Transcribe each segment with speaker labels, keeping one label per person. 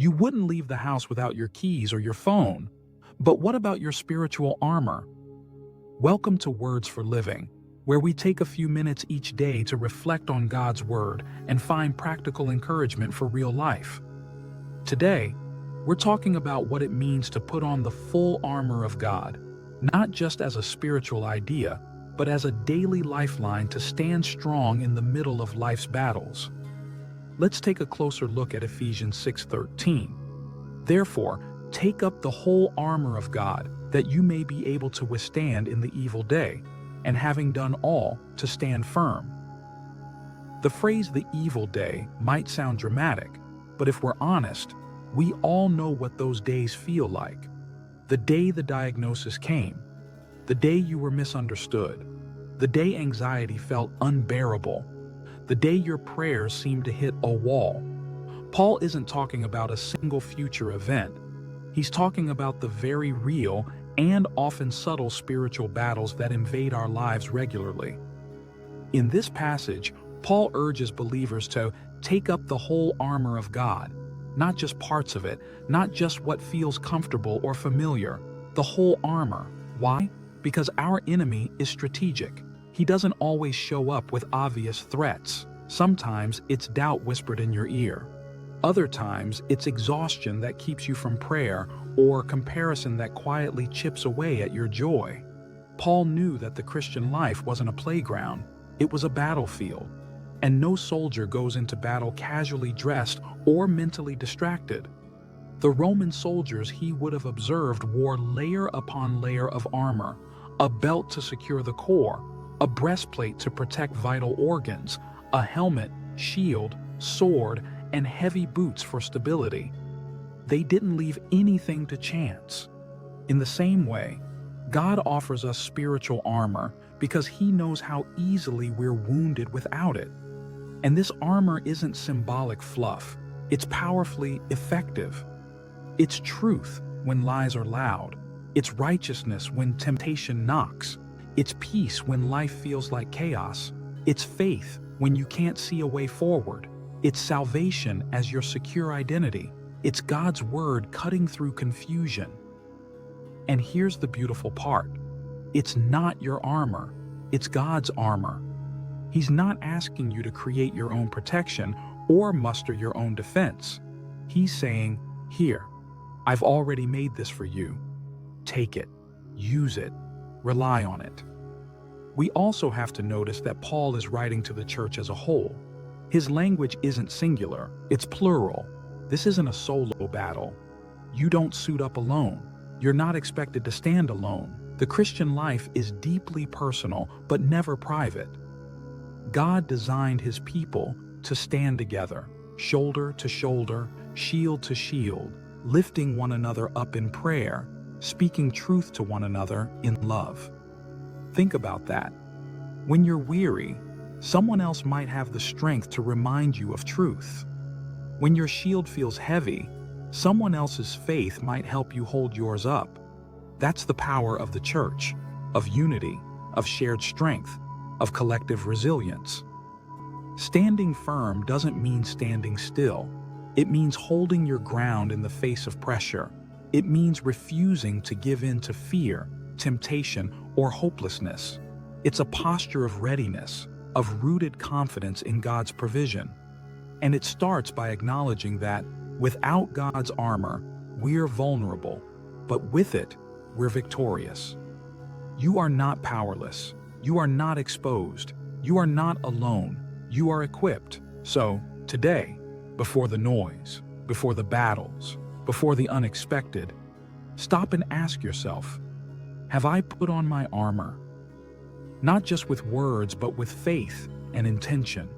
Speaker 1: You wouldn't leave the house without your keys or your phone. But what about your spiritual armor? Welcome to Words for Living, where we take a few minutes each day to reflect on God's Word and find practical encouragement for real life. Today, we're talking about what it means to put on the full armor of God, not just as a spiritual idea, but as a daily lifeline to stand strong in the middle of life's battles. Let's take a closer look at Ephesians 6:13. Therefore, take up the whole armor of God, that you may be able to withstand in the evil day, and having done all, to stand firm. The phrase "the evil day" might sound dramatic, but if we're honest, we all know what those days feel like. The day the diagnosis came, the day you were misunderstood, the day anxiety felt unbearable, the day your prayers seemed to hit a wall. Paul isn't talking about a single future event. He's talking about the very real and often subtle spiritual battles that invade our lives regularly. In this passage, Paul urges believers to take up the whole armor of God, not just parts of it, not just what feels comfortable or familiar, the whole armor. Why? Because our enemy is strategic. He doesn't always show up with obvious threats. Sometimes it's doubt whispered in your ear. Other times it's exhaustion that keeps you from prayer, or comparison that quietly chips away at your joy. Paul knew that the Christian life wasn't a playground, it was a battlefield. And no soldier goes into battle casually dressed or mentally distracted. The Roman soldiers he would have observed wore layer upon layer of armor, a belt to secure the core, a breastplate to protect vital organs, a helmet, shield, sword, and heavy boots for stability. They didn't leave anything to chance. In the same way, God offers us spiritual armor because He knows how easily we're wounded without it. And this armor isn't symbolic fluff, it's powerfully effective. It's truth when lies are loud, it's righteousness when temptation knocks, it's peace when life feels like chaos, it's faith when you can't see a way forward, it's salvation as your secure identity, it's God's word cutting through confusion. And here's the beautiful part. It's not your armor, it's God's armor. He's not asking you to create your own protection or muster your own defense. He's saying, "Here, I've already made this for you. Take it, use it, rely on it." We also have to notice that Paul is writing to the church as a whole. His language isn't singular, it's plural. This isn't a solo battle. You don't suit up alone. You're not expected to stand alone. The Christian life is deeply personal, but never private. God designed His people to stand together, shoulder to shoulder, shield to shield, lifting one another up in prayer, speaking truth to one another in love. Think about that. When you're weary, someone else might have the strength to remind you of truth. When your shield feels heavy, someone else's faith might help you hold yours up. That's the power of the church, of unity, of shared strength, of collective resilience. Standing firm doesn't mean standing still. It means holding your ground in the face of pressure. It means refusing to give in to fear, temptation, or hopelessness. It's a posture of readiness, of rooted confidence in God's provision. And it starts by acknowledging that without God's armor, we're vulnerable, but with it, we're victorious. You are not powerless. You are not exposed. You are not alone. You are equipped. So, today, before the noise, before the battles, before the unexpected, stop and ask yourself, have I put on my armor? Not just with words, but with faith and intention.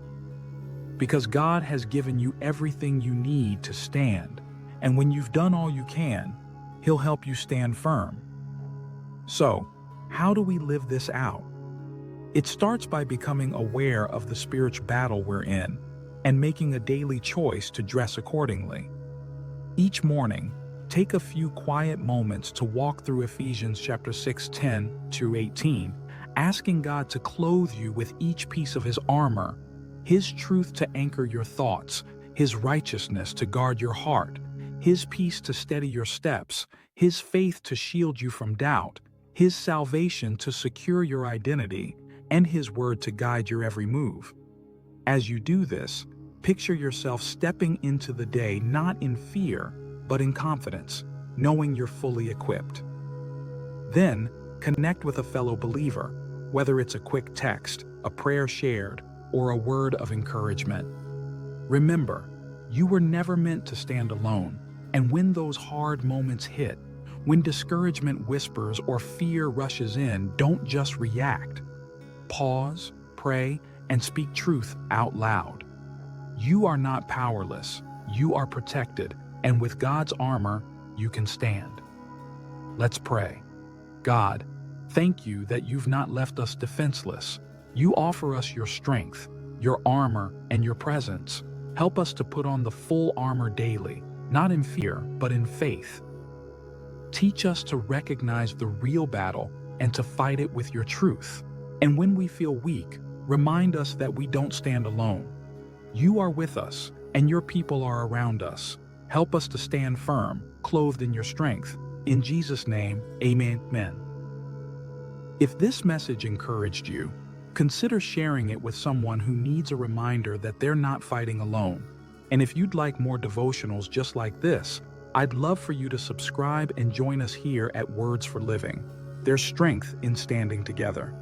Speaker 1: Because God has given you everything you need to stand, and when you've done all you can, He'll help you stand firm. So, how do we live this out? It starts by becoming aware of the spiritual battle we're in and making a daily choice to dress accordingly. Each morning, take a few quiet moments to walk through Ephesians chapter 6:10 through 18, asking God to clothe you with each piece of His armor, His truth to anchor your thoughts, His righteousness to guard your heart, His peace to steady your steps, His faith to shield you from doubt, His salvation to secure your identity, and His word to guide your every move. As you do this, picture yourself stepping into the day not in fear, but in confidence, knowing you're fully equipped. Then, connect with a fellow believer, whether it's a quick text, a prayer shared, or a word of encouragement. Remember, you were never meant to stand alone, and when those hard moments hit, when discouragement whispers or fear rushes in, don't just react. Pause, pray, and speak truth out loud. You are not powerless, you are protected, and with God's armor, you can stand. Let's pray. God, thank you that you've not left us defenseless. You offer us your strength, your armor, and your presence. Help us to put on the full armor daily, not in fear, but in faith. Teach us to recognize the real battle and to fight it with your truth. And when we feel weak, remind us that we don't stand alone. You are with us, and your people are around us. Help us to stand firm, clothed in your strength. In Jesus' name, amen. If this message encouraged you, consider sharing it with someone who needs a reminder that they're not fighting alone. And if you'd like more devotionals just like this, I'd love for you to subscribe and join us here at Words for Living. There's strength in standing together.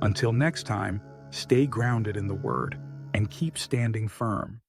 Speaker 1: Until next time, stay grounded in the Word and keep standing firm.